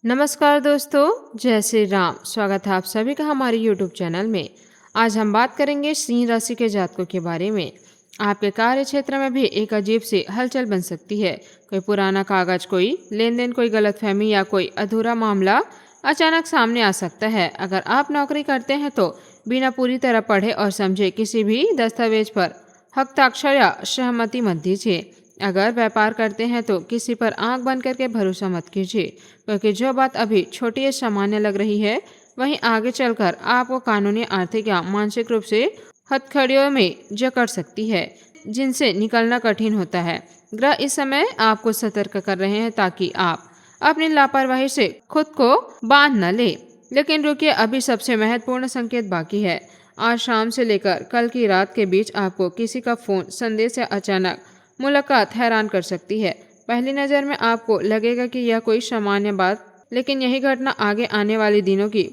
नमस्कार दोस्तों, जय श्री राम। स्वागत है आप सभी का हमारे YouTube चैनल में। आज हम बात करेंगे सिंह राशि के जातकों के बारे में। आपके कार्य क्षेत्र में भी एक अजीब सी हलचल बन सकती है। कोई पुराना कागज, कोई लेन देन, कोई गलतफहमी या कोई अधूरा मामला अचानक सामने आ सकता है। अगर आप नौकरी करते हैं तो बिना पूरी तरह पढ़े और समझे किसी भी दस्तावेज पर हस्ताक्षर या सहमति मत दीजिए। अगर व्यापार करते हैं तो किसी पर आंख बंद करके भरोसा मत कीजिए, क्योंकि जो बात अभी छोटी या सामान्य लग रही है वहीं आगे चलकर आपको कानूनी, आर्थिक या मानसिक रूप से हथकड़ियों में जकड़ सकती है, जिनसे निकलना कठिन होता है। ग्रह इस समय आपको सतर्क कर रहे हैं ताकि आप अपनी लापरवाही से खुद को बांध न ले। लेकिन रुकिए, अभी सबसे महत्वपूर्ण संकेत बाकी है। आज शाम से लेकर कल की रात के बीच आपको किसी का फोन, संदेश या अचानक मुलाकात हैरान कर सकती है। पहली नज़र में आपको लगेगा कि यह कोई सामान्य बात, लेकिन यही घटना आगे आने वाले दिनों की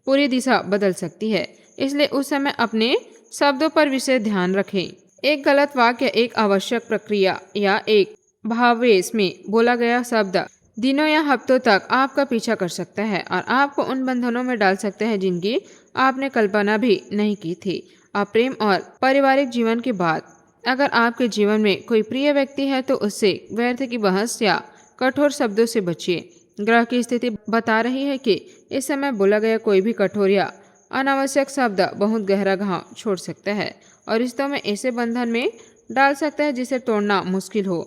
पूरी दिशा बदल सकती है। इसलिए उस समय अपने शब्दों पर विशेष ध्यान रखें। एक गलत वाक्य, एक आवश्यक प्रक्रिया या एक भावावेश में बोला गया शब्द दिनों या हफ्तों तक आपका पीछा कर सकता है और आपको उन बंधनों में डाल सकते हैं जिनकी आपने कल्पना भी नहीं की थी। अब प्रेम और पारिवारिक जीवन की बात। अगर आपके जीवन में कोई प्रिय व्यक्ति है तो उससे व्यर्थ की बहस या कठोर शब्दों से बचिए। ग्रह की स्थिति बता रही है कि इस समय बोला गया कोई भी कठोर या अनावश्यक शब्द बहुत गहरा घाव छोड़ सकता है और रिश्तों में ऐसे बंधन में डाल सकता है जिसे तोड़ना मुश्किल हो।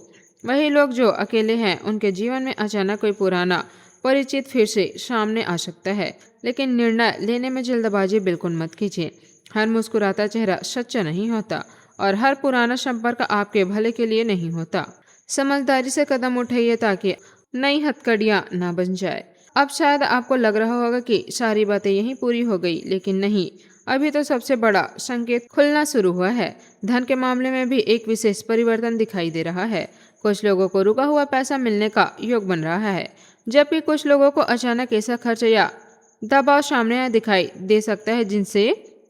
वही लोग जो अकेले हैं, उनके जीवन में अचानक कोई पुराना परिचित फिर से सामने आ सकता है। लेकिन निर्णय लेने में जल्दबाजी बिल्कुल मत कीजिए। हर मुस्कुराता चेहरा सच्चा नहीं होता और हर पुराना संपर्क आपके भले के लिए नहीं होता। समझदारी से कदम उठाइए ताकि नई हथकड़ियां ना बन जाए। अब शायद आपको लग रहा होगा कि सारी बातें यहीं पूरी हो गई, लेकिन नहीं, अभी तो सबसे बड़ा संकेत खुलना शुरू हुआ है। धन के मामले में भी एक विशेष परिवर्तन दिखाई दे रहा है। कुछ लोगों को रुका हुआ पैसा मिलने का योग बन रहा है, जबकि कुछ लोगों को अचानक ऐसा खर्च या दबाव सामने दिखाई दे सकता है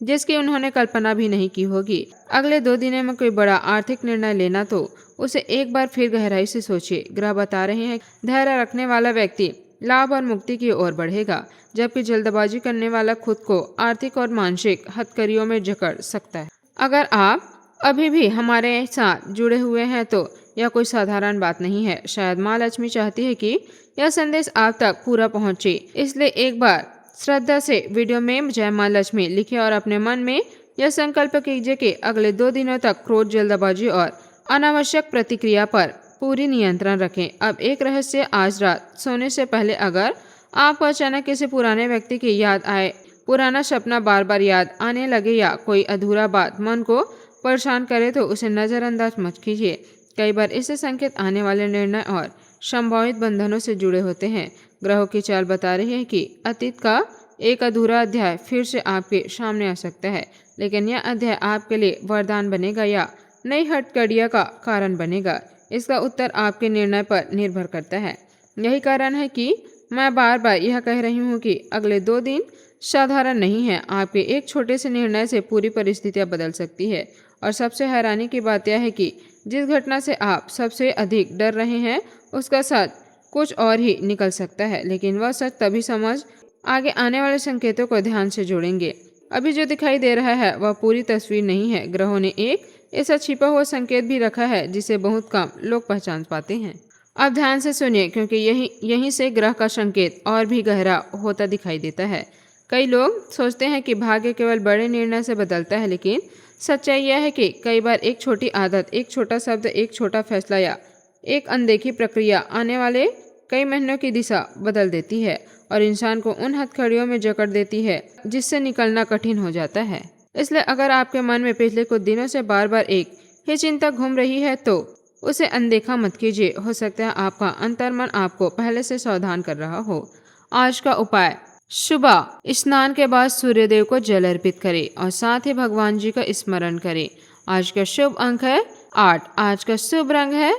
जिसकी उन्होंने कल्पना भी नहीं की होगी। अगले 2 दिनों में कोई बड़ा आर्थिक निर्णय लेना तो उसे एक बार फिर गहराई से सोचिए। ग्रह बता रहे हैं धैर्य रखने वाला व्यक्ति लाभ और मुक्ति की ओर बढ़ेगा, जबकि जल्दबाजी करने वाला खुद को आर्थिक और मानसिक हथकड़ियों में जकड़ सकता है। अगर आप अभी भी हमारे साथ जुड़े हुए हैं तो यह कोई साधारण बात नहीं है। शायद माँ लक्ष्मी चाहती है कि यह संदेश आप तक पूरा पहुंचे, इसलिए एक बार श्रद्धा से वीडियो में जय माँ लक्ष्मी लिखे और अपने मन में यह संकल्प कीजिए कि अगले 2 दिनों तक क्रोध, जल्दबाजी और अनावश्यक प्रतिक्रिया पर पूरी नियंत्रण रखें। अब एक रहस्य, आज रात सोने से पहले अगर आपको अचानक किसी पुराने व्यक्ति की याद आए, पुराना सपना बार बार याद आने लगे या कोई अधूरा बात मन को परेशान करे तो उसे नज़रअंदाज मत कीजिए। कई बार इससे संकेत आने वाले निर्णय और संभावित बंधनों से जुड़े होते हैं। ग्रहों की चाल बता रही है कि अतीत का एक अधूरा अध्याय फिर से आपके सामने आ सकता है, लेकिन यह अध्याय आपके लिए वरदान बनेगा या नई हथकड़ियों का कारण बनेगा, इसका उत्तर आपके निर्णय पर निर्भर करता है। यही कारण है कि मैं बार बार यह कह रही हूँ कि अगले 2 दिन साधारण नहीं है। आपके एक छोटे से निर्णय से पूरी परिस्थितियाँ बदल सकती है। और सबसे हैरानी की बात यह है कि जिस घटना से आप सबसे अधिक डर रहे हैं उसका सच कुछ और ही निकल सकता है, लेकिन वह सच तभी समझ आगे आने वाले संकेतों को ध्यान से जोड़ेंगे। अभी जो दिखाई दे रहा है वह पूरी तस्वीर नहीं है। ग्रहों ने एक ऐसा छिपा हुआ संकेत भी रखा है जिसे बहुत कम लोग पहचान पाते हैं। अब ध्यान से सुनिए, क्योंकि यहीं से ग्रह का संकेत और भी गहरा होता दिखाई देता है। कई लोग सोचते हैं कि भाग्य केवल बड़े निर्णय से बदलता है, लेकिन सच्चाई यह है कि कई बार एक छोटी आदत, एक छोटा शब्द, एक छोटा फैसला या एक अनदेखी प्रक्रिया आने वाले कई महीनों की दिशा बदल देती है और इंसान को उन हथकड़ियों में जकड़ देती है जिससे निकलना कठिन हो जाता है। इसलिए अगर आपके मन में पिछले कुछ दिनों से बार बार एक ही चिंता घूम रही है तो उसे अनदेखा मत कीजिए। हो सकता है आपका अंतर्मन आपको पहले से सावधान कर रहा हो। आज का उपाय, सुबह स्नान के बाद सूर्यदेव को जल अर्पित करें और साथ ही भगवान जी का स्मरण करें। आज का शुभ अंक है 8। आज का शुभ रंग है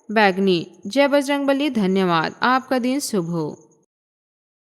बैगनी। जय बजरंगबली। धन्यवाद। आपका दिन शुभ हो।